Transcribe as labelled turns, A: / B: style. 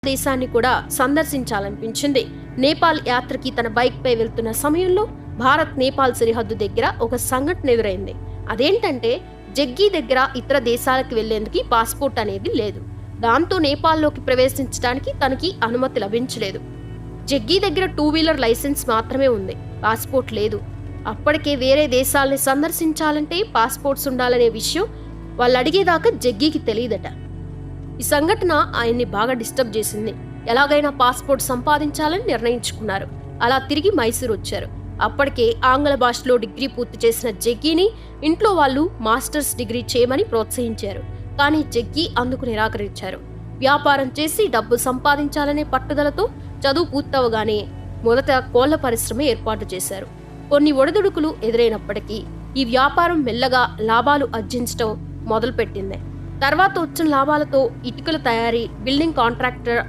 A: దేశాన్ని కూడా సందర్శించాలనిపించింది. నేపాల్ యాత్రకి తన బైక్ పై వెళ్తున్న సమయంలో భారత్ నేపాల్ సరిహద్దు దగ్గర ఒక సంఘటన ఎదురైంది. అదేంటంటే జగ్గీ దగ్గర ఇతర దేశాలకు వెళ్లేందుకు పాస్పోర్ట్ అనేది లేదు. దాంతో నేపాల్లోకి ప్రవేశించడానికి తనకి అనుమతి లభించలేదు. జగ్గీ దగ్గర 2 వీలర్ లైసెన్స్ మాత్రమే ఉంది, పాస్పోర్ట్ లేదు. అప్పటికే వేరే దేశాలని సందర్శించాలంటే పాస్పోర్ట్స్ ఉండాలనే విషయం వాళ్ళు అడిగేదాకా జగ్గీకి తెలియదట. ఈ సంఘటన ఆయన్ని బాగా డిస్టర్బ్ చేసింది. ఎలాగైనా పాస్పోర్ట్ సంపాదించాలని నిర్ణయించుకున్నారు. అలా తిరిగి మైసూర్ వచ్చారు. అప్పటికే ఆంగ్ల భాషలో డిగ్రీ పూర్తి చేసిన జగ్గీని ఇంట్లో వాళ్ళు మాస్టర్స్ డిగ్రీ చేయమని ప్రోత్సహించారు. కానీ జగ్గీ అందుకు నిరాకరించారు. వ్యాపారం చేసి డబ్బు సంపాదించాలనే పట్టుదలతో చదువు పూర్తవగానే మొదట కోళ్ల పరిశ్రమ ఏర్పాటు చేశారు. కొన్ని ఒడిదుడుకులు ఎదురైనప్పటికీ ఈ వ్యాపారం మెల్లగా లాభాలు ఆర్జించడం మొదలుపెట్టింది. తర్వాత వచ్చిన లాభాలతో ఇటుకల తయారీ, బిల్డింగ్ కాంట్రాక్టర్